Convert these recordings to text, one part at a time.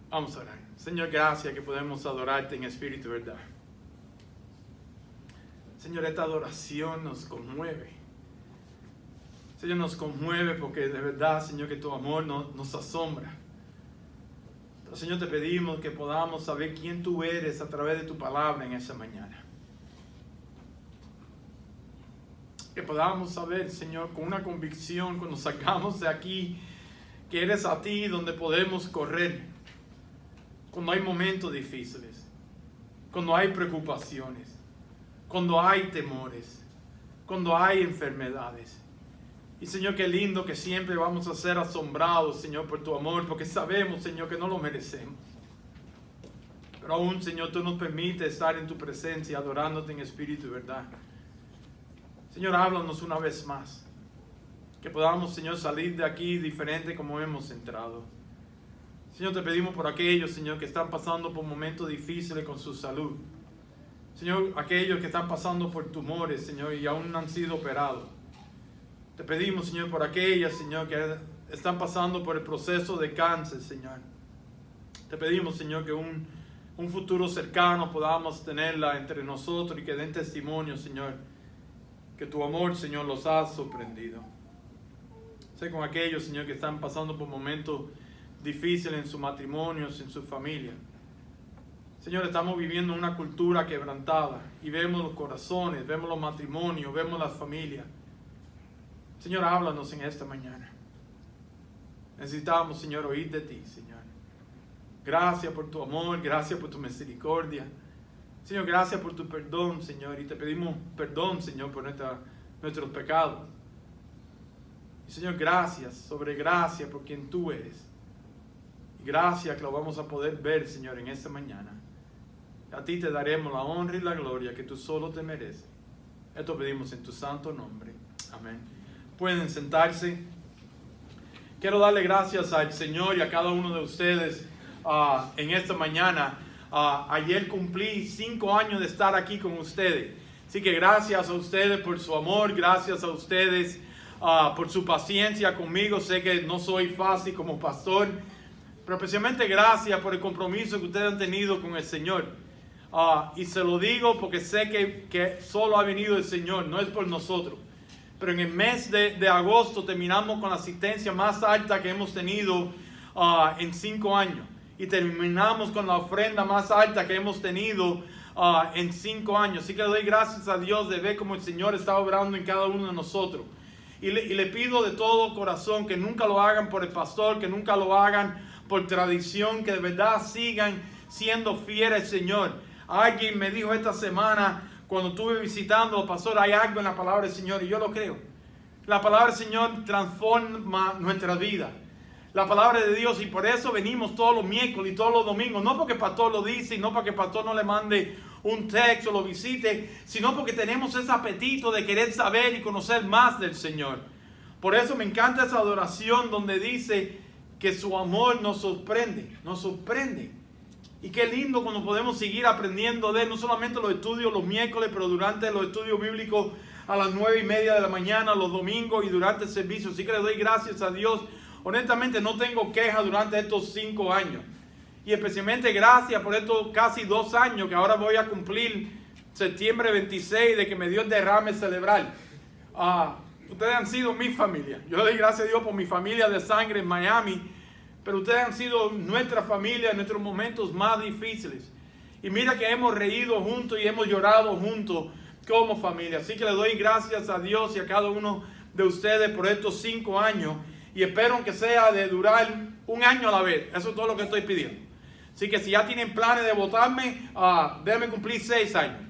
Vamos a orar. Señor, gracias que podemos adorarte en espíritu y verdad. Señor, esta adoración nos conmueve. Señor, nos conmueve porque de verdad, Señor, que tu amor nos asombra. Pero, Señor, te pedimos que podamos saber quién tú eres a través de tu palabra en esa mañana. Que podamos saber, Señor, con una convicción cuando salgamos de aquí, que eres a ti donde podemos correr. Cuando hay momentos difíciles, cuando hay preocupaciones, cuando hay temores, cuando hay enfermedades. Y Señor, qué lindo que siempre vamos a ser asombrados, Señor, por tu amor, porque sabemos, Señor, que no lo merecemos. Pero aún, Señor, tú nos permites estar en tu presencia, adorándote en espíritu y verdad. Señor, háblanos una vez más. Que podamos, Señor, salir de aquí diferente como hemos entrado. Señor, te pedimos por aquellos, Señor, que están pasando por momentos difíciles con su salud. Señor, aquellos que están pasando por tumores, Señor, y aún no han sido operados. Te pedimos, Señor, por aquellas, Señor, que están pasando por el proceso de cáncer, Señor. Te pedimos, Señor, que un futuro cercano podamos tenerla entre nosotros y que den testimonio, Señor, que tu amor, Señor, los ha sorprendido. Sé con aquellos, Señor, que están pasando por momentos difíciles en sus matrimonios, en su familia. Señor, estamos viviendo una cultura quebrantada y vemos los corazones, vemos los matrimonios, vemos las familias. Señor, háblanos en esta mañana. Necesitamos, Señor, oír de ti, Señor. Gracias por tu amor, gracias por tu misericordia. Señor, gracias por tu perdón, Señor, y te pedimos perdón, Señor, por nuestros pecados. Y Señor, gracias, sobre gracia por quien tú eres. Y gracias que lo vamos a poder ver, Señor, en esta mañana. A ti te daremos la honra y la gloria que tú solo te mereces. Esto pedimos en tu santo nombre. Amén. Pueden sentarse. Quiero darle gracias al Señor y a cada uno de ustedes en esta mañana. Ayer cumplí 5 años de estar aquí con ustedes. Así que gracias a ustedes por su amor, gracias a ustedes por su paciencia conmigo. Sé que no soy fácil como pastor, pero especialmente gracias por el compromiso que ustedes han tenido con el Señor. Y se lo digo porque sé que solo ha venido el Señor, no es por nosotros. Pero en el mes de agosto terminamos con la asistencia más alta que hemos tenido en 5 años. Y terminamos con la ofrenda más alta que hemos tenido en 5 años. Así que le doy gracias a Dios de ver cómo el Señor está obrando en cada uno de nosotros. Y le pido de todo corazón que nunca lo hagan por el pastor, que nunca lo hagan por tradición, que de verdad sigan siendo fieles al Señor. Alguien me dijo esta semana, cuando estuve visitando, pastor, hay algo en la palabra del Señor, y yo lo creo. La palabra del Señor transforma nuestra vida. La palabra de Dios, y por eso venimos todos los miércoles y todos los domingos, no porque el pastor lo dice, y no porque el pastor no le mande un texto, lo visite, sino porque tenemos ese apetito de querer saber y conocer más del Señor. Por eso me encanta esa adoración donde dice que su amor nos sorprende, nos sorprende. Y qué lindo cuando podemos seguir aprendiendo de él, no solamente los estudios los miércoles, pero durante los estudios bíblicos a las 9:30 de la mañana, los domingos y durante el servicio. Así que le doy gracias a Dios. Honestamente no tengo quejas durante estos 5 años. Y especialmente gracias por estos casi 2 años que ahora voy a cumplir septiembre 26 de que me dio el derrame cerebral. Ustedes han sido mi familia. Yo le doy gracias a Dios por mi familia de sangre en Miami. Pero ustedes han sido nuestra familia en nuestros momentos más difíciles. Y mira que hemos reído juntos y hemos llorado juntos como familia. Así que le doy gracias a Dios y a cada uno de ustedes por estos 5 años. Y espero que sea de durar 1 año a la vez. Eso es todo lo que estoy pidiendo. Así que si ya tienen planes de votarme, déjenme cumplir 6 años.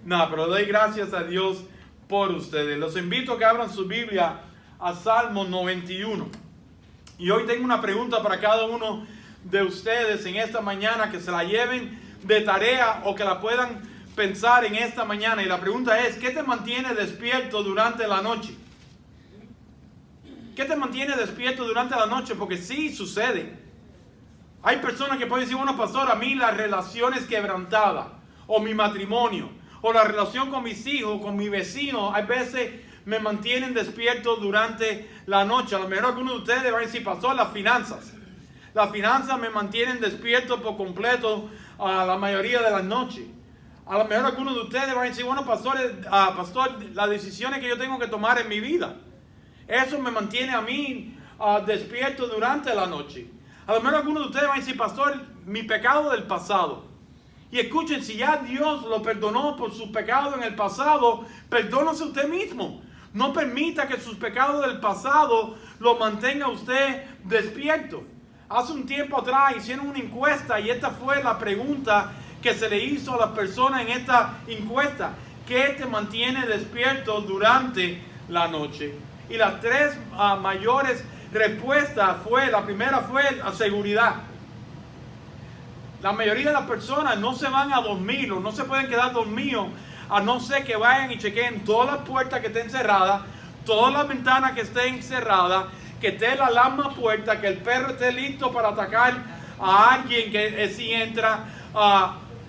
No, pero le doy gracias a Dios por ustedes. Los invito a que abran su Biblia a Salmo 91. Y hoy tengo una pregunta para cada uno de ustedes en esta mañana, que se la lleven de tarea o que la puedan pensar en esta mañana. Y la pregunta es, ¿qué te mantiene despierto durante la noche? ¿Qué te mantiene despierto durante la noche? Porque sí sucede. Hay personas que pueden decir, bueno, pastor, a mí las relaciones quebrantadas, o mi matrimonio, o la relación con mis hijos, con mi vecino, hay veces me mantienen despierto durante la noche. A lo mejor algunos de ustedes van a decir, pastor, las finanzas. Las finanzas me mantienen despierto por completo a la mayoría de las noches. A lo mejor algunos de ustedes van a decir, bueno, pastor, las decisiones que yo tengo que tomar en mi vida, eso me mantiene a mí despierto durante la noche. A lo mejor algunos de ustedes van a decir, pastor, mi pecado del pasado. Y escuchen, si ya Dios lo perdonó por sus pecados en el pasado, perdónese usted mismo. No permita que sus pecados del pasado lo mantenga usted despierto. Hace un tiempo atrás hicieron una encuesta y esta fue la pregunta que se le hizo a las personas en esta encuesta. ¿Qué te mantiene despierto durante la noche? Y las tres mayores respuestas la primera fue la seguridad. La mayoría de las personas no se van a dormir o no se pueden quedar dormidos a no ser que vayan y chequeen todas las puertas que estén cerradas, todas las ventanas que estén cerradas, que esté la alarma puesta, que el perro esté listo para atacar a alguien que si entra.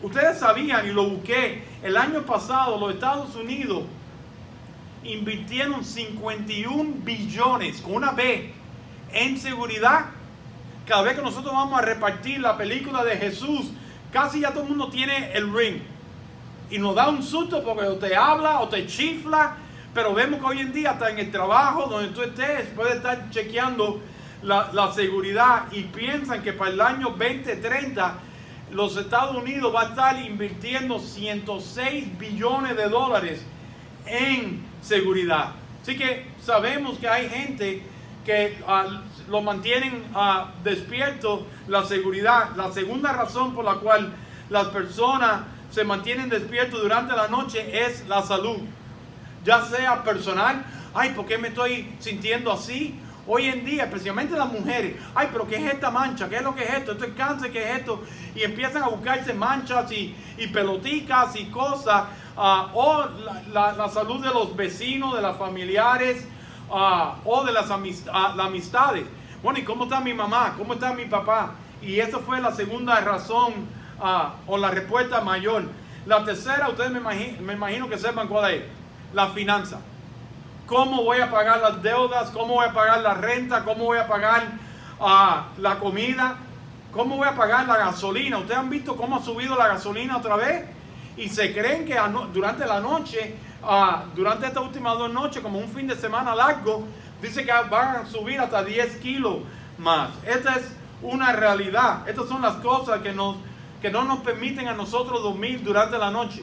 Ustedes sabían, y lo busqué, el año pasado los Estados Unidos invirtieron 51 billones, con una B, en seguridad. Cada vez que nosotros vamos a repartir la película de Jesús, casi ya todo el mundo tiene el Ring. Y nos da un susto porque o te habla o te chifla. Pero vemos que hoy en día, hasta en el trabajo, donde tú estés, puedes estar chequeando la seguridad. Y piensan que para el año 2030, los Estados Unidos va a estar invirtiendo 106 billones de dólares en seguridad. Así que sabemos que hay gente que lo mantienen despierto, la seguridad. La segunda razón por la cual las personas se mantienen despiertos durante la noche es la salud. Ya sea personal, ay, ¿por qué me estoy sintiendo así? Hoy en día, especialmente las mujeres, ay, pero ¿qué es esta mancha? ¿Qué es lo que es esto? ¿Esto es cáncer? ¿Qué es esto? Y empiezan a buscarse manchas y peloticas y cosas. O la salud de los vecinos, de los familiares, o de las amistades. Bueno, ¿y cómo está mi mamá? ¿Cómo está mi papá? Y esa fue la segunda razón, o la respuesta mayor. La tercera, ustedes me imagino que sepan cuál es. La finanza. ¿Cómo voy a pagar las deudas? ¿Cómo voy a pagar la renta? ¿Cómo voy a pagar la comida? ¿Cómo voy a pagar la gasolina? ¿Ustedes han visto cómo ha subido la gasolina otra vez? Y se creen que durante la noche, durante estas últimas 2 noches, como un fin de semana largo, dice que van a subir hasta 10 kilos más. Esta es una realidad. Estas son las cosas que no nos permiten a nosotros dormir durante la noche.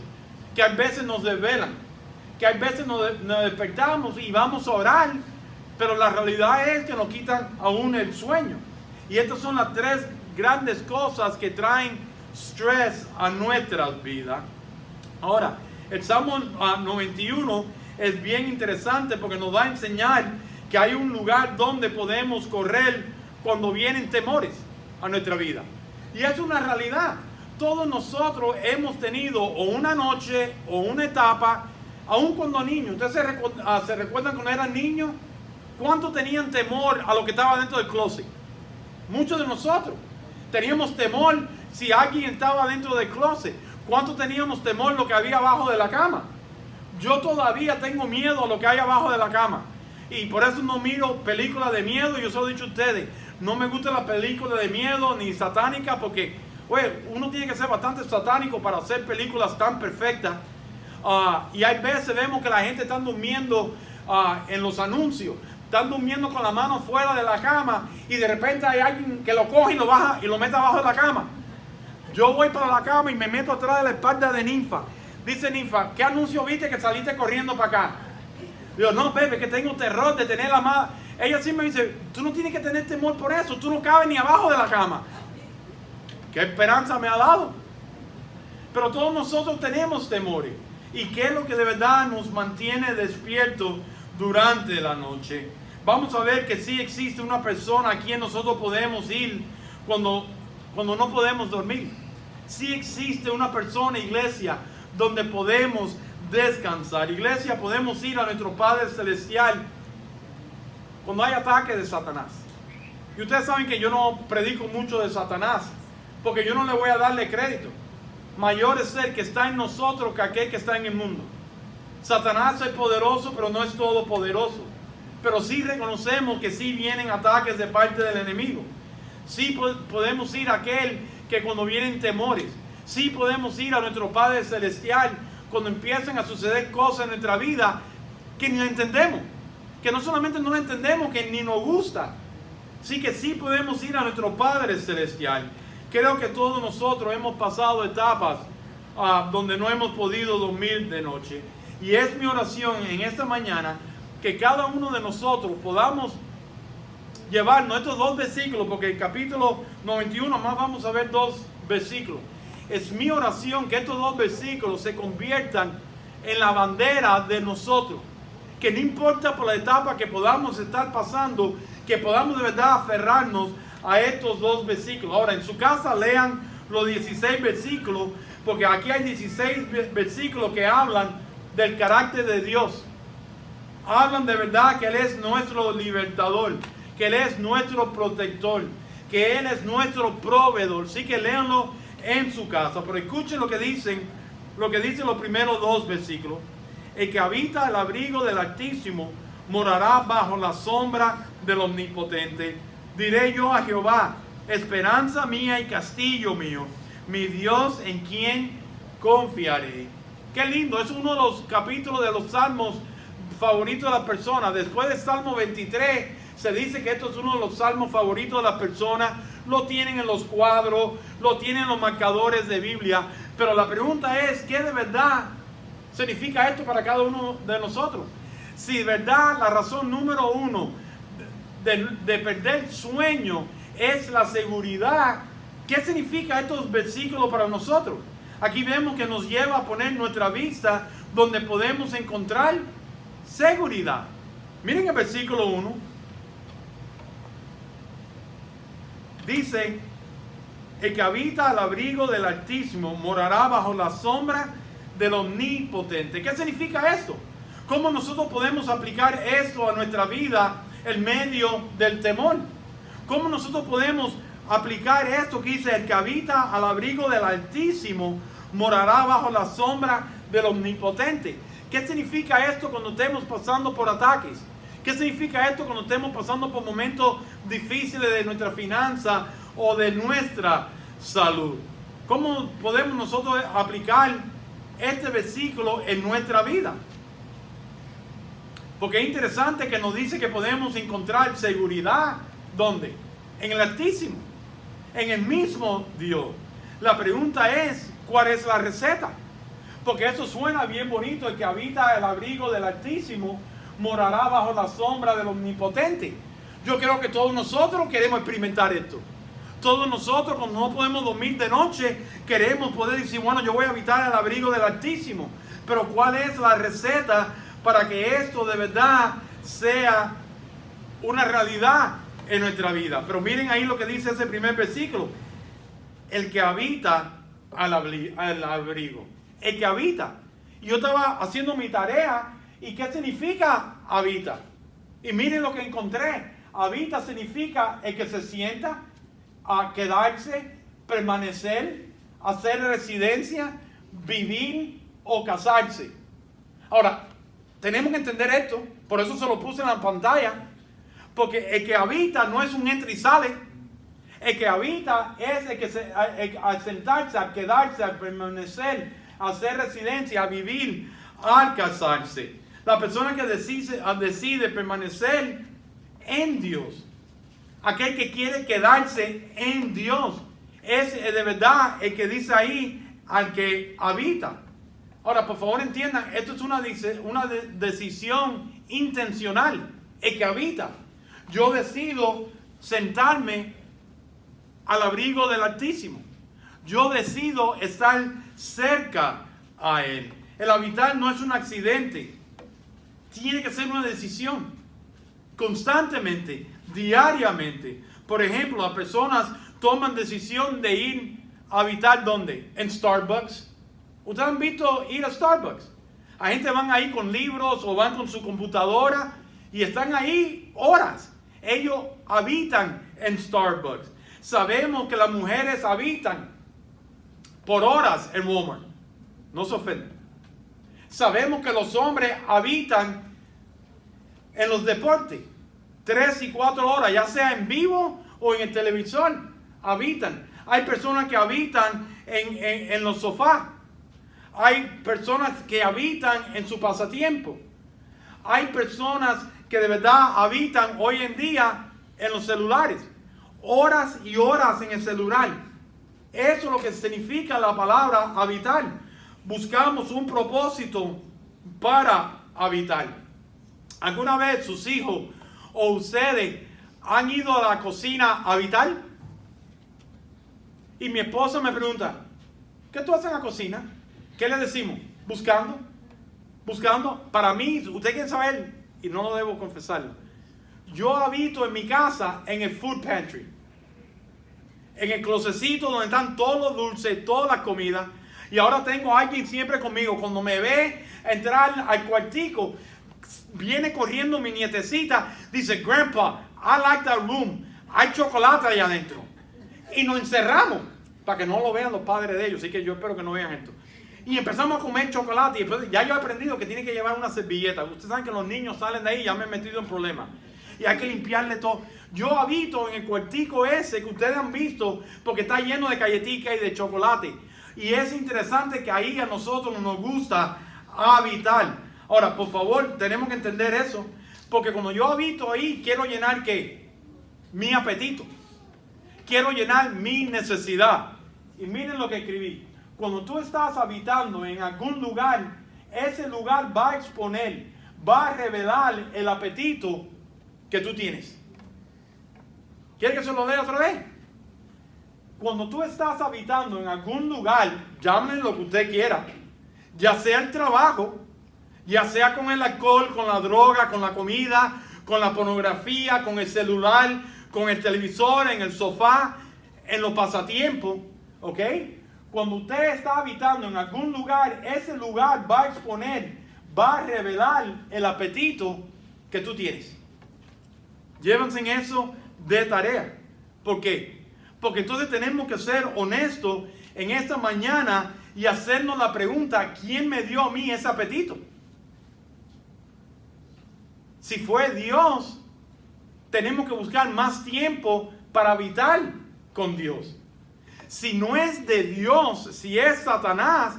Que a veces nos desvelan. Que a veces nos despertamos y vamos a orar, pero la realidad es que nos quitan aún el sueño. Y estas son las 3 grandes cosas que traen estrés a nuestras vidas. Ahora, el Salmo 91 es bien interesante porque nos va a enseñar que hay un lugar donde podemos correr cuando vienen temores a nuestra vida. Y es una realidad. Todos nosotros hemos tenido o una noche o una etapa. Aún cuando niños, ¿ustedes se recuerdan cuando eran niños? ¿Cuántos tenían temor a lo que estaba dentro del closet? Muchos de nosotros teníamos temor si alguien estaba dentro del closet. ¿Cuántos teníamos temor a lo que había abajo de la cama? Yo todavía tengo miedo a lo que hay abajo de la cama. Y por eso no miro películas de miedo. Yo se lo he dicho a ustedes, no me gusta la película de miedo ni satánica porque, uno tiene que ser bastante satánico para hacer películas tan perfectas. Y hay veces vemos que la gente está durmiendo en los anuncios, están durmiendo con la mano fuera de la cama y de repente hay alguien que lo coge y lo baja y lo mete abajo de la cama. Yo voy para la cama y me meto atrás de la espalda de Ninfa. Dice Ninfa, ¿qué anuncio viste que saliste corriendo para acá? Digo, no, Pepe, que tengo terror de tener la mano. Ella sí me dice, tú no tienes que tener temor por eso, tú no cabes ni abajo de la cama. ¿Qué esperanza me ha dado? Pero todos nosotros tenemos temores. ¿Y qué es lo que de verdad nos mantiene despiertos durante la noche? Vamos a ver que sí existe una persona a quien nosotros podemos ir cuando no podemos dormir. Sí existe una persona, iglesia, donde podemos descansar. Iglesia, podemos ir a nuestro Padre Celestial cuando hay ataque de Satanás. Y ustedes saben que yo no predico mucho de Satanás, porque yo no le voy a darle crédito. Mayor es el que está en nosotros que aquel que está en el mundo. Satanás es poderoso, pero no es todopoderoso. Pero sí reconocemos que sí vienen ataques de parte del enemigo. Sí podemos ir a aquel que cuando vienen temores. Sí podemos ir a nuestro Padre Celestial cuando empiezan a suceder cosas en nuestra vida que ni la entendemos. Que no solamente no la entendemos, que ni nos gusta. Sí que sí podemos ir a nuestro Padre Celestial. Creo que todos nosotros hemos pasado etapas donde no hemos podido dormir de noche. Y es mi oración en esta mañana que cada uno de nosotros podamos llevarnos estos dos versículos, porque el capítulo 91 más vamos a ver dos versículos. Es mi oración que estos dos versículos se conviertan en la bandera de nosotros. Que no importa por la etapa que podamos estar pasando, que podamos de verdad aferrarnos a estos dos versículos. Ahora, en su casa lean los 16 versículos, porque aquí hay 16 versículos que hablan del carácter de Dios. Hablan de verdad que Él es nuestro libertador, que Él es nuestro protector, que Él es nuestro proveedor. Sí que léanlo en su casa, pero escuchen lo que dicen los primeros dos versículos. El que habita el abrigo del Altísimo morará bajo la sombra del Omnipotente. Diré yo a Jehová, esperanza mía y castillo mío, mi Dios en quien confiaré. Qué lindo, es uno de los capítulos de los salmos favoritos de las personas. Después del Salmo 23 se dice que esto es uno de los salmos favoritos de las personas. Lo tienen en los cuadros, lo tienen en los marcadores de Biblia. Pero la pregunta es, ¿qué de verdad significa esto para cada uno de nosotros? Si de verdad la razón número uno de perder sueño es la seguridad, ¿qué significa estos versículos para nosotros? Aquí vemos que nos lleva a poner nuestra vista donde podemos encontrar seguridad. Miren el versículo 1. Dice, el que habita al abrigo del Altísimo morará bajo la sombra del Omnipotente. ¿Qué significa esto? ¿Cómo nosotros podemos aplicar esto a nuestra vida en medio del temor? ¿Cómo nosotros podemos aplicar esto que dice, el que habita al abrigo del Altísimo morará bajo la sombra del Omnipotente? ¿Qué significa esto cuando estemos pasando por ataques? ¿Qué significa esto cuando estemos pasando por momentos difíciles de nuestra finanza o de nuestra salud? ¿Cómo podemos nosotros aplicar este versículo en nuestra vida? Porque es interesante que nos dice que podemos encontrar seguridad. ¿Dónde? En el Altísimo, en el mismo Dios. La pregunta es, ¿cuál es la receta? Porque eso suena bien bonito, el que habita el abrigo del Altísimo morará bajo la sombra del Omnipotente. Yo creo que todos nosotros queremos experimentar esto. Todos nosotros, cuando no podemos dormir de noche, queremos poder decir, bueno, yo voy a habitar el abrigo del Altísimo. Pero ¿cuál es la receta para que esto de verdad sea una realidad en nuestra vida? Pero miren ahí lo que dice ese primer versículo. El que habita al abrigo. El que habita. Y yo estaba haciendo mi tarea. ¿Y qué significa habita? Y miren lo que encontré. Habita significa el que se sienta, a quedarse, permanecer, hacer residencia, vivir o casarse. Ahora, tenemos que entender esto. Por eso se lo puse en la pantalla. Porque el que habita no es un entra y sale. El que habita es el que al sentarse, a quedarse, a permanecer, a hacer residencia, a vivir, al casarse. La persona que decide permanecer en Dios, aquel que quiere quedarse en Dios, es de verdad el que dice ahí al que habita. Ahora, por favor entiendan, esto es una decisión intencional. El que habita. Yo decido sentarme al abrigo del Altísimo. Yo decido estar cerca a Él. El habitar no es un accidente. Tiene que ser una decisión. Constantemente, diariamente. Por ejemplo, las personas toman decisión de ir a habitar ¿dónde? En Starbucks. ¿Ustedes han visto ir a Starbucks? La gente van ahí con libros o van con su computadora y están ahí horas. Ellos habitan en Starbucks. Sabemos que las mujeres habitan por horas en Walmart. No se ofenden. Sabemos que los hombres habitan en los deportes 3 y 4 horas, ya sea en vivo o en el televisor. Habitan. Hay personas que habitan en los sofás. Hay personas que habitan en su pasatiempo. Hay personas que de verdad habitan hoy en día en los celulares. Horas y horas en el celular. Eso es lo que significa la palabra habitar. Buscamos un propósito para habitar. ¿Alguna vez sus hijos o ustedes han ido a la cocina a habitar? Y mi esposa me pregunta, ¿qué tú haces en la cocina? ¿Qué le decimos? Buscando. Para mí, usted quiere saber, y no lo debo confesarlo, yo habito en mi casa en el food pantry. En el closecito donde están todos los dulces, todas las comidas. Y ahora tengo a alguien siempre conmigo. Cuando me ve entrar al cuartico, viene corriendo mi nietecita. Dice, Grandpa, I like that room. Hay chocolate allá adentro. Y nos encerramos para que no lo vean los padres de ellos. Así que yo espero que no vean esto. Y empezamos a comer chocolate. Y después, ya yo he aprendido que tiene que llevar una servilleta. Ustedes saben que los niños salen de ahí y ya me he metido en problemas. Y hay que limpiarle todo. Yo habito en el cuartico ese que ustedes han visto porque está lleno de galletitas y de chocolate. Y es interesante que ahí a nosotros nos gusta habitar. Ahora, por favor, tenemos que entender eso. Porque cuando yo habito ahí, quiero llenar ¿qué? Mi apetito. Quiero llenar mi necesidad. Y miren lo que escribí. Cuando tú estás habitando en algún lugar, ese lugar va a exponer, va a revelar el apetito que tú tienes. ¿Quiere que se lo lea otra vez? Cuando tú estás habitando en algún lugar, llámenle lo que usted quiera, ya sea el trabajo, ya sea con el alcohol, con la droga, con la comida, con la pornografía, con el celular, con el televisor, en el sofá, en los pasatiempos, ¿ok? Cuando usted está habitando en algún lugar, ese lugar va a exponer, va a revelar el apetito que tú tienes. Llévense en eso de tarea. ¿Por qué? Porque entonces tenemos que ser honestos en esta mañana y hacernos la pregunta, ¿quién me dio a mí ese apetito? Si fue Dios, tenemos que buscar más tiempo para habitar con Dios. Si no es de Dios, si es Satanás,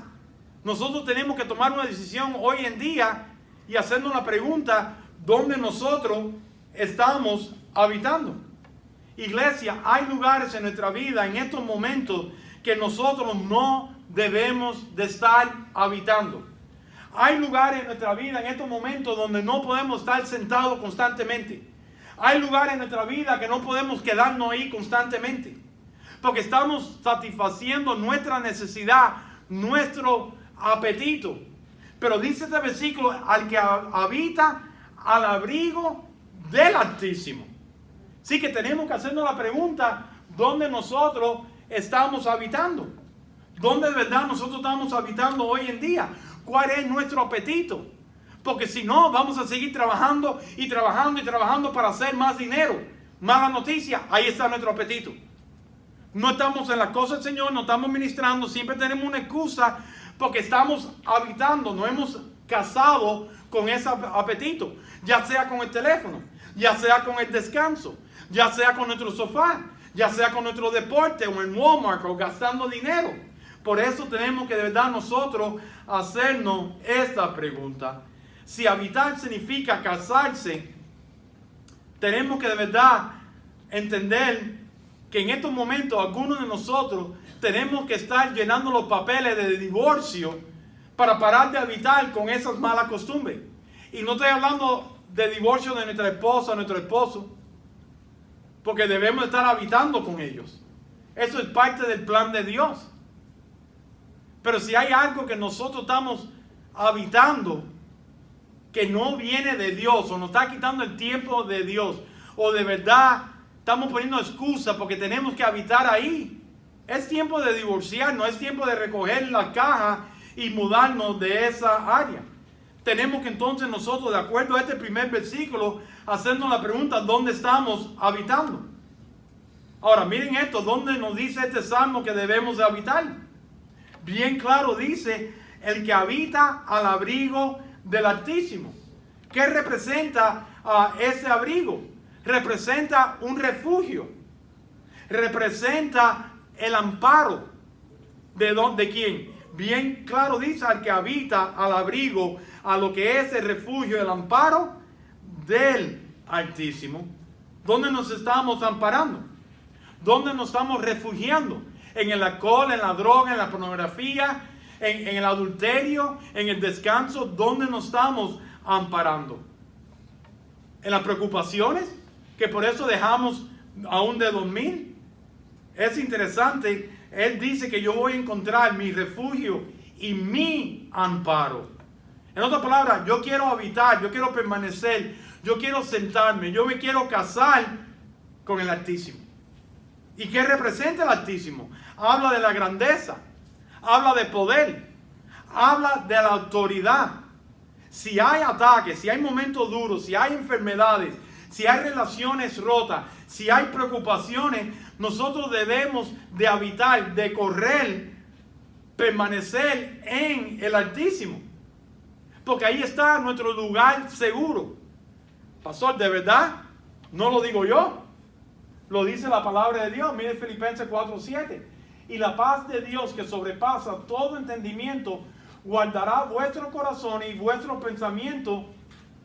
nosotros tenemos que tomar una decisión hoy en día y hacernos la pregunta, ¿dónde nosotros estamos habitando? Iglesia, hay lugares en nuestra vida en estos momentos que nosotros no debemos de estar habitando. Hay lugares en nuestra vida en estos momentos donde no podemos estar sentados constantemente. Hay lugares en nuestra vida que no podemos quedarnos ahí constantemente. Porque estamos satisfaciendo nuestra necesidad, nuestro apetito. Pero dice este versículo, al que habita al abrigo del Altísimo. Así que tenemos que hacernos la pregunta, ¿dónde nosotros estamos habitando? ¿Dónde de verdad nosotros estamos habitando hoy en día? ¿Cuál es nuestro apetito? Porque si no, vamos a seguir trabajando y trabajando y trabajando para hacer más dinero. Mala noticia, ahí está nuestro apetito. No estamos en las cosas del Señor, no estamos ministrando, siempre tenemos una excusa porque estamos habitando, no hemos casado con ese apetito, ya sea con el teléfono, ya sea con el descanso, ya sea con nuestro sofá, ya sea con nuestro deporte o en Walmart o gastando dinero. Por eso tenemos que de verdad nosotros hacernos esta pregunta. Si habitar significa casarse, tenemos que de verdad entender que en estos momentos algunos de nosotros tenemos que estar llenando los papeles de divorcio para parar de habitar con esas malas costumbres. Y no estoy hablando de divorcio de nuestra esposa o nuestro esposo, porque debemos estar habitando con ellos. Eso es parte del plan de Dios. Pero si hay algo que nosotros estamos habitando que no viene de Dios o nos está quitando el tiempo de Dios o de verdad estamos poniendo excusas porque tenemos que habitar ahí, es tiempo de divorciarnos, es tiempo de recoger la caja y mudarnos de esa área. Tenemos que entonces nosotros, de acuerdo a este primer versículo, hacernos la pregunta, ¿dónde estamos habitando? Ahora, miren esto, ¿dónde nos dice este salmo que debemos de habitar? Bien claro dice, el que habita al abrigo del Altísimo. ¿Qué representa ese abrigo? Representa un refugio, representa el amparo. ¿De quién? Bien claro dice, al que habita al abrigo, a lo que es el refugio, el amparo del Altísimo. ¿Dónde nos estamos amparando? ¿Dónde nos estamos refugiando? ¿En el alcohol, en la droga, en la pornografía, en el adulterio, en el descanso? ¿Dónde nos estamos amparando? ¿En las preocupaciones? Que por eso dejamos aún de dormir. Es interesante, él dice que yo voy a encontrar mi refugio y mi amparo. En otras palabras, yo quiero habitar, yo quiero permanecer, yo quiero sentarme, yo me quiero casar con el Altísimo. ¿Y qué representa el Altísimo? Habla de la grandeza, habla de poder, habla de la autoridad. Si hay ataques, si hay momentos duros, si hay enfermedades, si hay relaciones rotas, si hay preocupaciones, nosotros debemos de habitar, de correr, permanecer en el Altísimo. Porque ahí está nuestro lugar seguro. Pastor, ¿de verdad? No lo digo yo. Lo dice la palabra de Dios. Mire Filipenses 4:7. Y la paz de Dios que sobrepasa todo entendimiento guardará vuestro corazón y vuestro pensamiento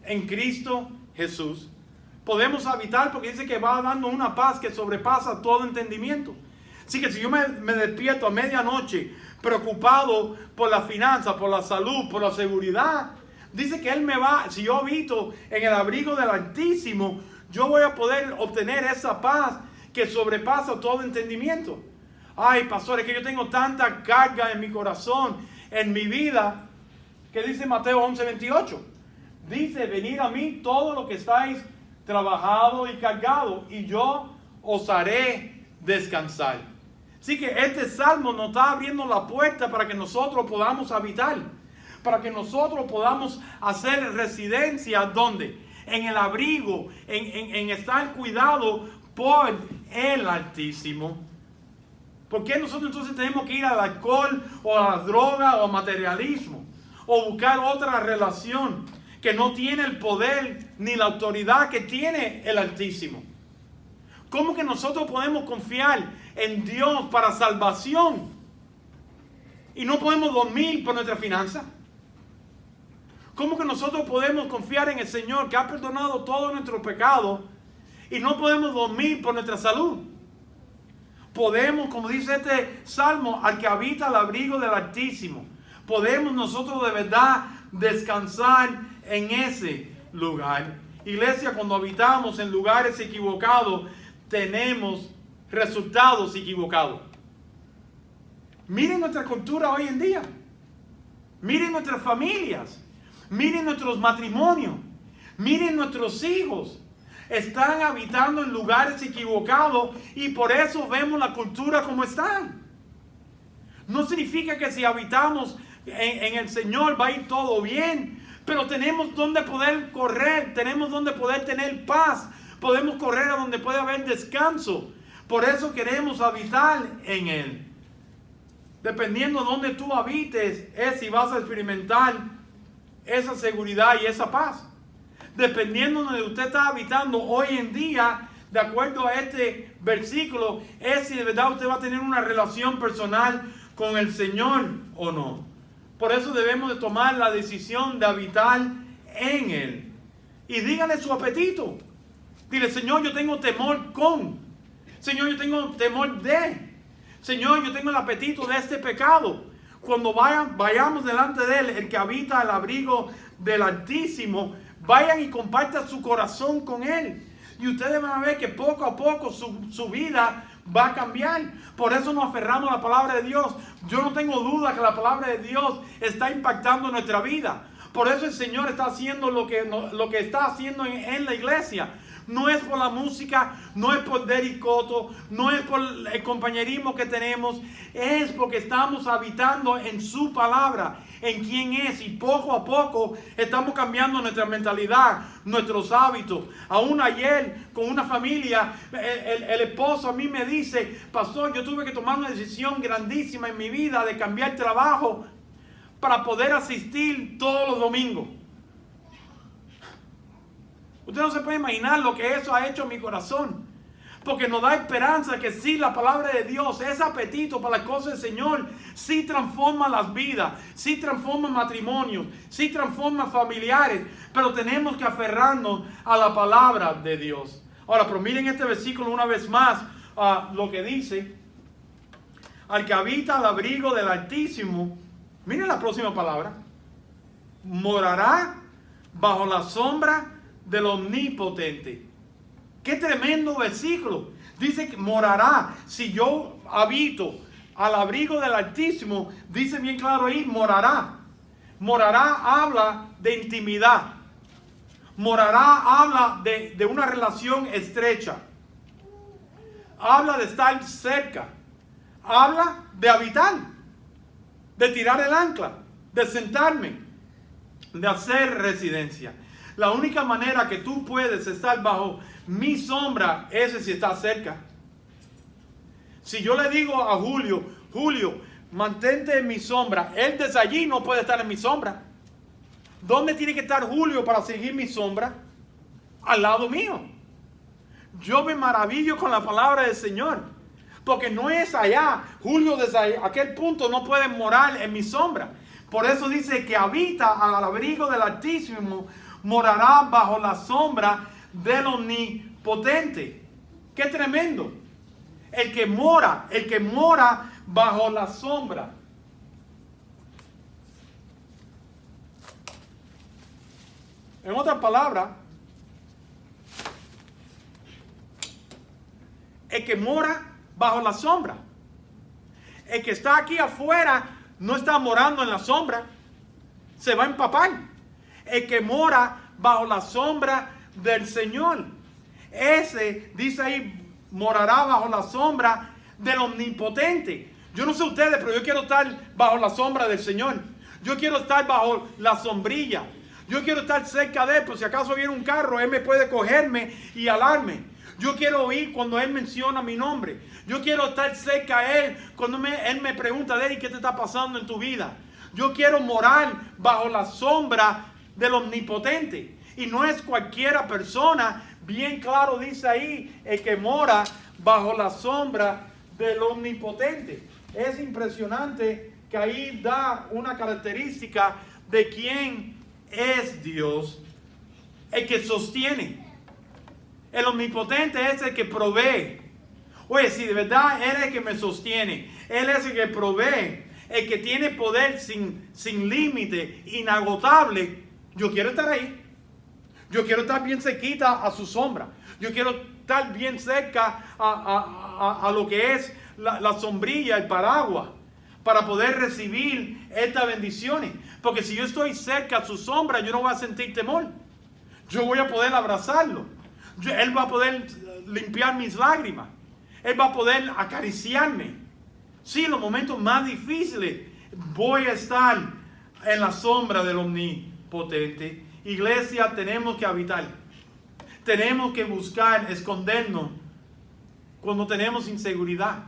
en Cristo Jesús. Podemos habitar porque dice que va dando una paz que sobrepasa todo entendimiento. Así que si yo me despierto a medianoche preocupado por la finanza, por la salud, por la seguridad, dice que Él me va, si yo habito en el abrigo del Altísimo, yo voy a poder obtener esa paz que sobrepasa todo entendimiento. Ay, pastor, es que yo tengo tanta carga en mi corazón, en mi vida, que dice Mateo 11:28. Dice, venid a mí todos los que estáis trabajados y cargados, y yo os haré descansar. Así que este salmo nos está abriendo la puerta para que nosotros podamos habitar, para que nosotros podamos hacer residencia, ¿dónde? En el abrigo, en estar cuidado por el Altísimo. ¿Por qué nosotros entonces tenemos que ir al alcohol o a la droga o materialismo? O buscar otra relación que no tiene el poder ni la autoridad que tiene el Altísimo. ¿Cómo que nosotros podemos confiar en Dios para salvación y no podemos dormir por nuestra finanza? ¿Cómo que nosotros podemos confiar en el Señor que ha perdonado todos nuestros pecados y no podemos dormir por nuestra salud? Podemos, como dice este salmo, al que habita al abrigo del Altísimo, podemos nosotros de verdad descansar en ese lugar. Iglesia, cuando habitamos en lugares equivocados, tenemos resultados equivocados. Miren nuestra cultura hoy en día. Miren nuestras familias. Miren nuestros matrimonios. Miren nuestros hijos. Están habitando en lugares equivocados y por eso vemos la cultura como está. No significa que si habitamos en el Señor va a ir todo bien, pero tenemos donde poder correr, tenemos donde poder tener paz, podemos correr a donde puede haber descanso. Por eso queremos habitar en Él. Dependiendo de donde tú habites, es si vas a experimentar esa seguridad y esa paz. Dependiendo de donde usted está habitando hoy en día, de acuerdo a este versículo, es si de verdad usted va a tener una relación personal con el Señor o no. Por eso debemos de tomar la decisión de habitar en Él. Y dígale su apetito. Dile, Señor, yo tengo temor con. Señor, yo tengo temor de. Señor, yo tengo el apetito de este pecado. Cuando vayamos delante de Él, el que habita al abrigo del Altísimo, vayan y compartan su corazón con Él. Y ustedes van a ver que poco a poco su vida va a cambiar. Por eso nos aferramos a la palabra de Dios. Yo no tengo duda que la palabra de Dios está impactando nuestra vida. Por eso el Señor está haciendo lo que está haciendo en la iglesia. No es por la música, no es por Derek Cotto, no es por el compañerismo que tenemos. Es porque estamos habitando en su palabra, en quién es. Y poco a poco estamos cambiando nuestra mentalidad, nuestros hábitos. Aún ayer con una familia, el esposo a mí me dice, pastor, yo tuve que tomar una decisión grandísima en mi vida de cambiar trabajo para poder asistir todos los domingos. Usted no se puede imaginar lo que eso ha hecho en mi corazón. Porque nos da esperanza que sí, la palabra de Dios, ese apetito para las cosas del Señor, sí transforma las vidas, sí transforma matrimonios, sí transforma familiares. Pero tenemos que aferrarnos a la palabra de Dios. Ahora, pero miren este versículo una vez más, lo que dice: al que habita al abrigo del Altísimo, miren la próxima palabra, morará bajo la sombra del Omnipotente. Qué tremendo versículo. Dice que morará. Si yo habito al abrigo del Altísimo, dice bien claro ahí, morará. Morará habla de intimidad. Morará habla de una relación estrecha. Habla de estar cerca. Habla de habitar. De tirar el ancla. De sentarme. De hacer residencia. La única manera que tú puedes estar bajo mi sombra es si estás cerca. Si yo le digo a Julio, Julio, mantente en mi sombra, él desde allí no puede estar en mi sombra. ¿Dónde tiene que estar Julio para seguir mi sombra? Al lado mío. Yo me maravillo con la palabra del Señor, porque no es allá. Julio desde aquel punto no puede morar en mi sombra. Por eso dice que habita al abrigo del Altísimo, morará bajo la sombra del Omnipotente. ¡Qué tremendo! El que mora bajo la sombra. En otras palabras, el que mora bajo la sombra. El que está aquí afuera no está morando en la sombra, se va a empapar. El que mora bajo la sombra del Señor, ese, dice ahí, morará bajo la sombra del Omnipotente. Yo no sé ustedes, pero yo quiero estar bajo la sombra del Señor. Yo quiero estar bajo la sombrilla. Yo quiero estar cerca de él, por si acaso viene un carro, él me puede cogerme y alarme. Yo quiero oír cuando él menciona mi nombre. Yo quiero estar cerca a él cuando él me pregunta de él, ¿qué te está pasando en tu vida? Yo quiero morar bajo la sombra del Omnipotente. Y no es cualquiera persona, bien claro dice ahí, el que mora bajo la sombra del Omnipotente. Es impresionante que ahí da una característica de quién es Dios, el que sostiene. El Omnipotente es el que provee. Oye, si de verdad Él es el que me sostiene, Él es el que provee, el que tiene poder sin límite, inagotable, yo quiero estar ahí. Yo quiero estar bien cerquita a su sombra. Yo quiero estar bien cerca a lo que es la sombrilla, el paraguas, para poder recibir estas bendiciones. Porque si yo estoy cerca a su sombra, yo no voy a sentir temor. Yo voy a poder abrazarlo. Él va a poder limpiar mis lágrimas. Él va a poder acariciarme. Sí, en los momentos más difíciles voy a estar en la sombra del Omnipotente. Iglesia, tenemos que habitar. Tenemos que buscar escondernos cuando tenemos inseguridad.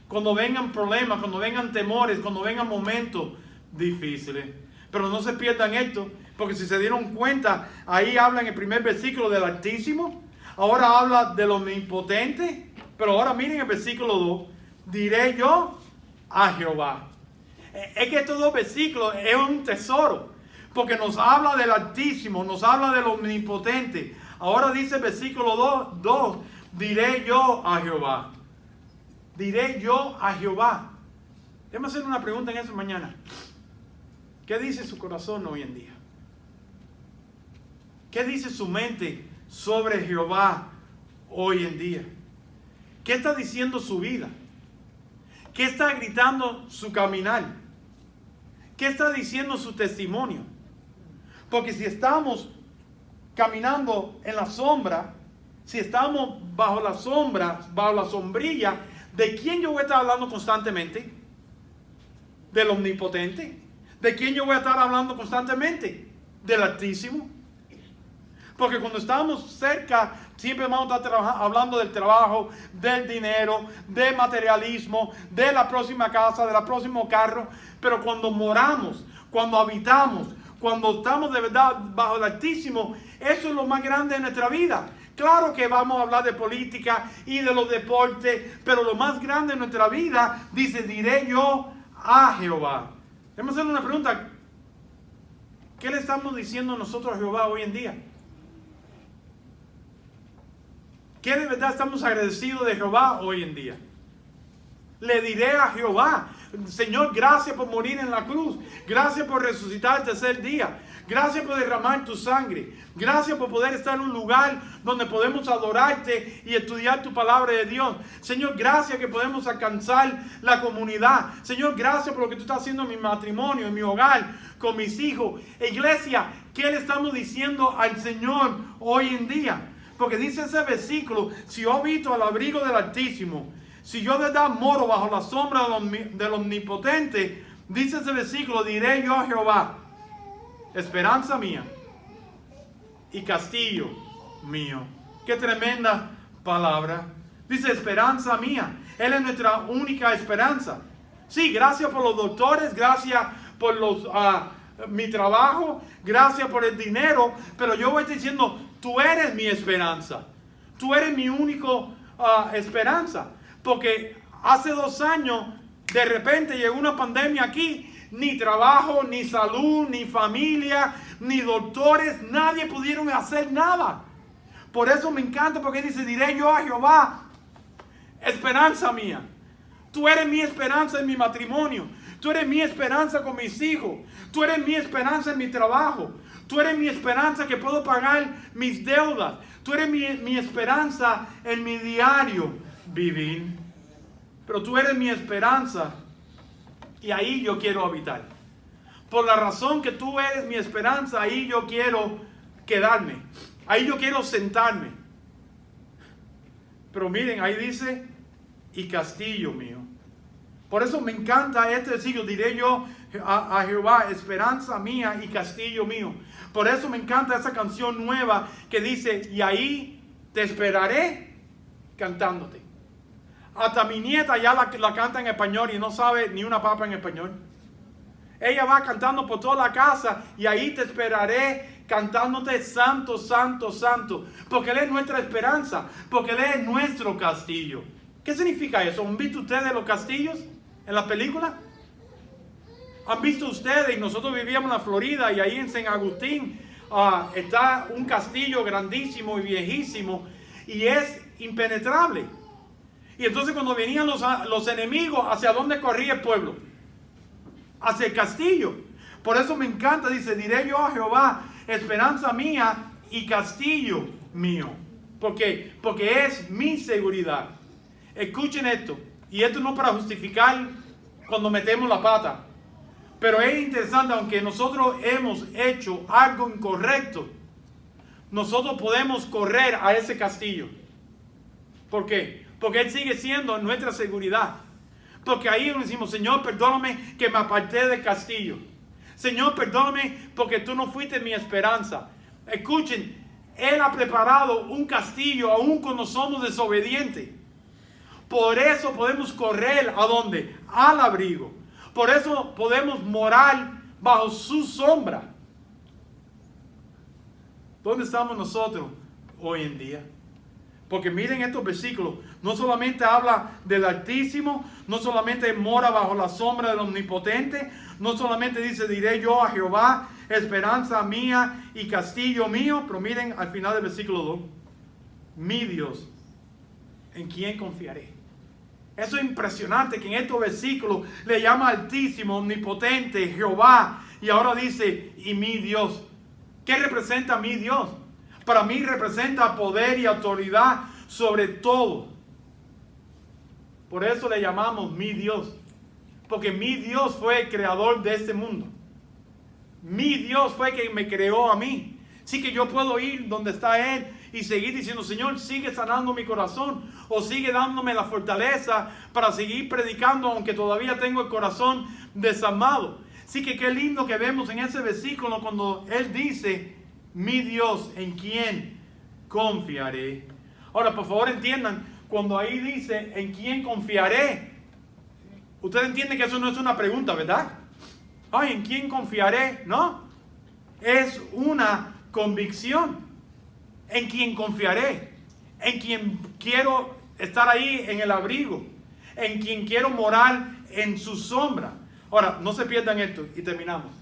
Cuando vengan problemas, cuando vengan temores, cuando vengan momentos difíciles. Pero no se pierdan esto, porque si se dieron cuenta, ahí habla en el primer versículo del Altísimo. Ahora habla del Omnipotente. Pero ahora miren el versículo 2. Diré yo a Jehová. Es que estos dos versículos es un tesoro. Porque nos habla del Altísimo, nos habla del Omnipotente. Ahora dice el versículo 2. Diré yo a Jehová. Diré yo a Jehová. Déjame hacer una pregunta en esa mañana. ¿Qué dice su corazón hoy en día? ¿Qué dice su mente sobre Jehová hoy en día? ¿Qué está diciendo su vida? ¿Qué está gritando su caminar? ¿Qué está diciendo su testimonio? Porque si estamos caminando en la sombra, si estamos bajo la sombra, bajo la sombrilla, ¿de quién yo voy a estar hablando constantemente? ¿Del Omnipotente? ¿De quién yo voy a estar hablando constantemente? ¿Del Altísimo? Porque cuando estamos cerca, siempre vamos a estar hablando del trabajo, del dinero, del materialismo, de la próxima casa, del próximo carro. Pero cuando moramos, cuando habitamos, cuando estamos de verdad bajo el Altísimo, eso es lo más grande de nuestra vida. Claro que vamos a hablar de política y de los deportes, pero lo más grande en nuestra vida, dice, diré yo a Jehová. Debemos hacer una pregunta. ¿Qué le estamos diciendo nosotros a Jehová hoy en día? ¿Qué de verdad estamos agradecidos de Jehová hoy en día? Le diré a Jehová, Señor, gracias por morir en la cruz. Gracias por resucitar el tercer día. Gracias por derramar tu sangre. Gracias por poder estar en un lugar donde podemos adorarte y estudiar tu palabra de Dios. Señor, gracias que podemos alcanzar la comunidad. Señor, gracias por lo que tú estás haciendo en mi matrimonio, en mi hogar, con mis hijos. Iglesia, ¿qué le estamos diciendo al Señor hoy en día? Porque dice ese versículo, si yo habito al abrigo del Altísimo, si yo de verdad moro bajo la sombra del Omnipotente, dice ese versículo, diré yo a Jehová, esperanza mía y castillo mío. Qué tremenda palabra. Dice esperanza mía. Él es nuestra única esperanza. Sí, gracias por los doctores, gracias por mi trabajo, gracias por el dinero, pero yo voy diciendo, tú eres mi esperanza. Tú eres mi única esperanza. Porque hace 2 años, de repente llegó una pandemia aquí. Ni trabajo, ni salud, ni familia, ni doctores. Nadie pudieron hacer nada. Por eso me encanta, porque dice, diré yo a Jehová, esperanza mía. Tú eres mi esperanza en mi matrimonio. Tú eres mi esperanza con mis hijos. Tú eres mi esperanza en mi trabajo. Tú eres mi esperanza que puedo pagar mis deudas. Tú eres mi esperanza en mi diario vivir. Pero tú eres mi esperanza y ahí yo quiero habitar. Por la razón que tú eres mi esperanza, ahí yo quiero quedarme. Ahí yo quiero sentarme. Pero miren, ahí dice, y castillo mío. Por eso me encanta este versículo, diré yo a Jehová, esperanza mía y castillo mío. Por eso me encanta esa canción nueva que dice, y ahí te esperaré cantándote. Hasta mi nieta ya la canta en español y no sabe ni una papa en español. Ella va cantando por toda la casa y ahí te esperaré cantándote santo, santo, santo. Porque Él es nuestra esperanza, porque Él es nuestro castillo. ¿Qué significa eso? ¿Han visto ustedes los castillos en la película? ¿Han visto ustedes? Y nosotros vivíamos en la Florida y ahí en San Agustín está un castillo grandísimo y viejísimo y es impenetrable. Y entonces cuando venían los enemigos, ¿hacia dónde corría el pueblo? Hacia el castillo. Por eso me encanta, dice, diré yo a Jehová, esperanza mía y castillo mío. ¿Por qué? Porque es mi seguridad. Escuchen esto, y esto no para justificar cuando metemos la pata, pero es interesante, aunque nosotros hemos hecho algo incorrecto, nosotros podemos correr a ese castillo. ¿Por qué? Porque Él sigue siendo nuestra seguridad. Porque ahí nos decimos, Señor, perdóname que me aparté del castillo. Señor, perdóname porque tú no fuiste mi esperanza. Escuchen, Él ha preparado un castillo aún cuando somos desobedientes. Por eso podemos correr, ¿a dónde? Al abrigo. Por eso podemos morar bajo su sombra. ¿Dónde estamos nosotros hoy en día? Porque miren estos versículos, no solamente habla del Altísimo, no solamente mora bajo la sombra del Omnipotente, no solamente dice, diré yo a Jehová, esperanza mía y castillo mío, pero miren al final del versículo 2, mi Dios, ¿en quién confiaré? Eso es impresionante que en estos versículos le llama Altísimo, Omnipotente, Jehová, y ahora dice, y mi Dios. ¿Qué representa mi Dios? Para mí representa poder y autoridad sobre todo. Por eso le llamamos mi Dios. Porque mi Dios fue el creador de este mundo. Mi Dios fue quien me creó a mí. Así que yo puedo ir donde está Él y seguir diciendo, Señor, sigue sanando mi corazón. O sigue dándome la fortaleza para seguir predicando aunque todavía tengo el corazón desarmado. Así que qué lindo que vemos en ese versículo cuando Él dice, mi Dios, ¿en quién confiaré? Ahora, por favor, entiendan, cuando ahí dice, ¿en quién confiaré? Ustedes entienden que eso no es una pregunta, ¿verdad? Ay, ¿en quién confiaré? No, es una convicción. ¿En quién confiaré? en quien quiero estar ahí en el abrigo, en quien quiero morar en su sombra. Ahora, no se pierdan esto y terminamos.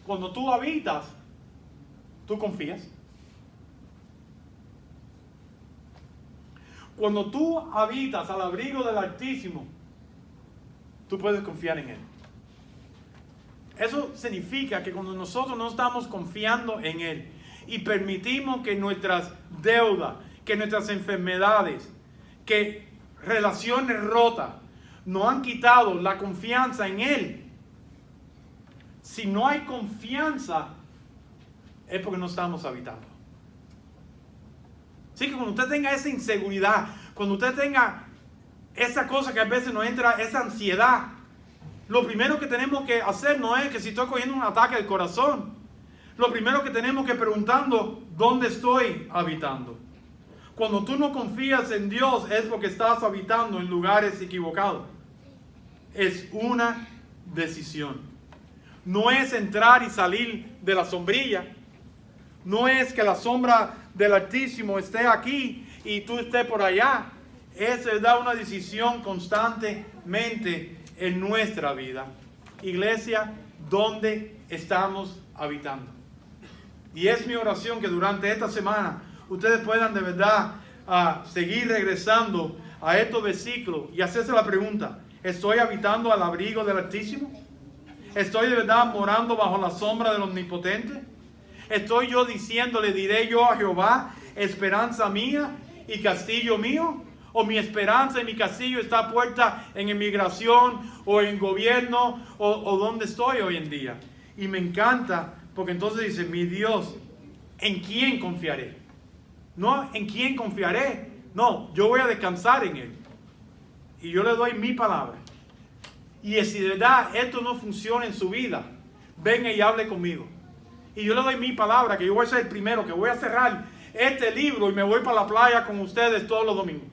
Cuando tú habitas, tú confías. Cuando tú habitas al abrigo del Altísimo, tú puedes confiar en Él. Eso significa que cuando nosotros no estamos confiando en Él y permitimos que nuestras deudas, que nuestras enfermedades, que relaciones rotas nos han quitado la confianza en Él, si no hay confianza, es porque no estamos habitando. Así que cuando usted tenga esa inseguridad, cuando usted tenga esa cosa que a veces nos entra, esa ansiedad, lo primero que tenemos que hacer no es que si estoy cogiendo un ataque del corazón. Lo primero que tenemos que preguntando, ¿dónde estoy habitando? Cuando tú no confías en Dios es porque estás habitando en lugares equivocados. Es una decisión. No es entrar y salir de la sombrilla. No es que la sombra del Altísimo esté aquí y tú estés por allá. Es una decisión constantemente en nuestra vida. Iglesia, ¿dónde estamos habitando? Y es mi oración que durante esta semana ustedes puedan de verdad seguir regresando a estos versículos y hacerse la pregunta: ¿estoy habitando al abrigo del Altísimo? ¿Estoy de verdad morando bajo la sombra del Omnipotente? ¿Estoy yo diciéndole, diré yo a Jehová, esperanza mía y castillo mío? ¿O mi esperanza y mi castillo está puesta en inmigración o en gobierno o donde estoy hoy en día? Y me encanta porque entonces dice, mi Dios, ¿en quién confiaré? No, ¿en quién confiaré? No, yo voy a descansar en Él. Y yo le doy mi palabra. Y si de verdad esto no funciona en su vida, venga y hable conmigo. Y yo le doy mi palabra, que yo voy a ser el primero, que voy a cerrar este libro y me voy para la playa con ustedes todos los domingos.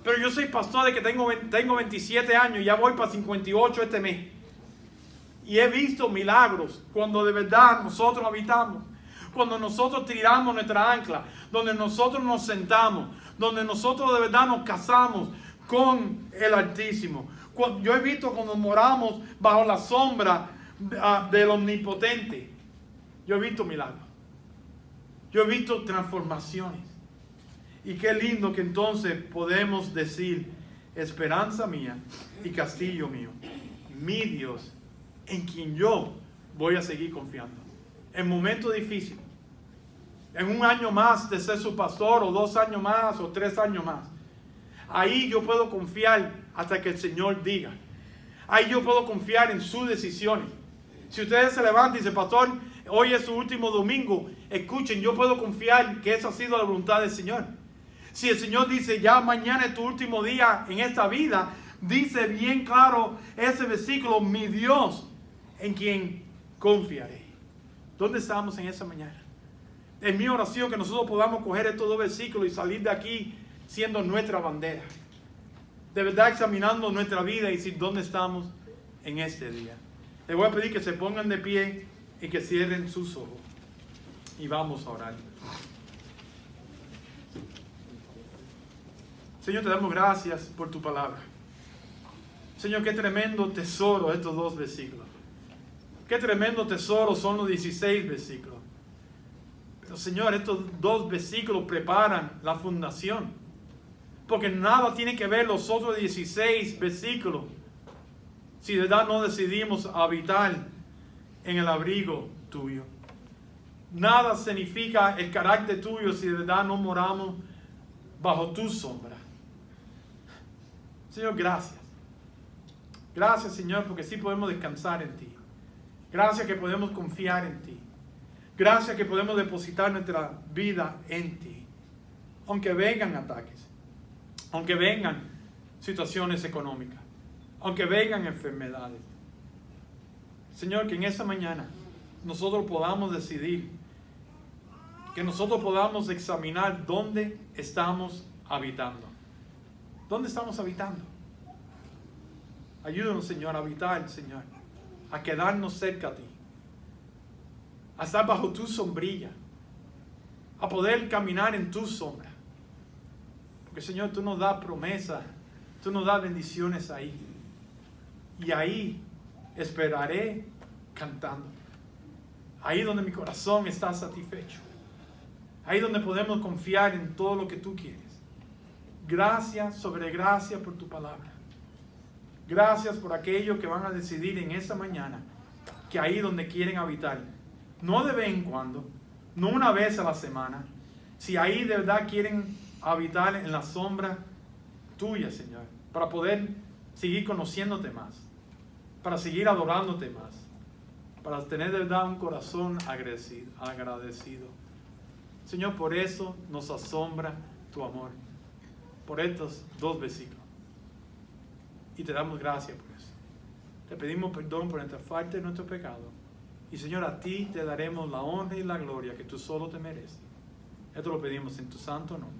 Pero yo soy pastor de que tengo 27 años y ya voy para 58 este mes. Y he visto milagros cuando de verdad nosotros habitamos. Cuando nosotros tiramos nuestra ancla, donde nosotros nos sentamos, donde nosotros de verdad nos casamos con el Altísimo. Yo he visto cuando moramos bajo la sombra del Omnipotente. Yo he visto milagros. Yo he visto transformaciones. Y qué lindo que entonces podemos decir, esperanza mía y castillo mío, mi Dios, en quien yo voy a seguir confiando. En momentos difíciles, en un año más de ser su pastor, o 2 años más, o 3 años más, ahí yo puedo confiar hasta que el Señor diga. Ahí yo puedo confiar en sus decisiones. Si ustedes se levantan y dicen, pastor, hoy es su último domingo, escuchen, yo puedo confiar que esa ha sido la voluntad del Señor. Si el Señor dice, ya mañana es tu último día en esta vida, dice bien claro ese versículo, mi Dios, en quien confiaré. ¿Dónde estamos en esa mañana? Es mi oración que nosotros podamos coger estos 2 versículos y salir de aquí siendo nuestra bandera. De verdad examinando nuestra vida y decir dónde estamos en este día. Les voy a pedir que se pongan de pie y que cierren sus ojos. Y vamos a orar. Señor, te damos gracias por tu palabra. Señor, qué tremendo tesoro estos 2 versículos. Qué tremendo tesoro son los 16 versículos. Pero Señor, estos 2 versículos preparan la fundación. Porque nada tiene que ver los otros 16 versículos si de verdad no decidimos habitar en el abrigo tuyo. Nada significa el carácter tuyo si de verdad no moramos bajo tu sombra. Señor, gracias. Gracias, Señor, porque sí podemos descansar en ti. Gracias que podemos confiar en ti. Gracias que podemos depositar nuestra vida en ti. Aunque vengan ataques, aunque vengan situaciones económicas, aunque vengan enfermedades. Señor, que en esta mañana nosotros podamos decidir, que nosotros podamos examinar dónde estamos habitando. ¿Dónde estamos habitando? Ayúdanos, Señor, a habitar, Señor, a quedarnos cerca a ti, a estar bajo tu sombrilla, a poder caminar en tu sombra. Porque Señor, tú nos das promesas, tú nos das bendiciones ahí. Y ahí esperaré cantando. Ahí donde mi corazón está satisfecho. Ahí donde podemos confiar en todo lo que tú quieres. Gracias sobre gracia por tu palabra. Gracias por aquellos que van a decidir en esta mañana que ahí donde quieren habitar, no de vez en cuando, no una vez a la semana, si ahí de verdad quieren habitar en la sombra tuya, Señor, para poder seguir conociéndote más, para seguir adorándote más, para tener de verdad un corazón agradecido. Señor, por eso nos asombra tu amor, por estos 2 versículos. Y te damos gracias por eso. Te pedimos perdón por nuestra falta y nuestro pecado. Y Señor, a ti te daremos la honra y la gloria que tú solo te mereces. Esto lo pedimos en tu santo nombre.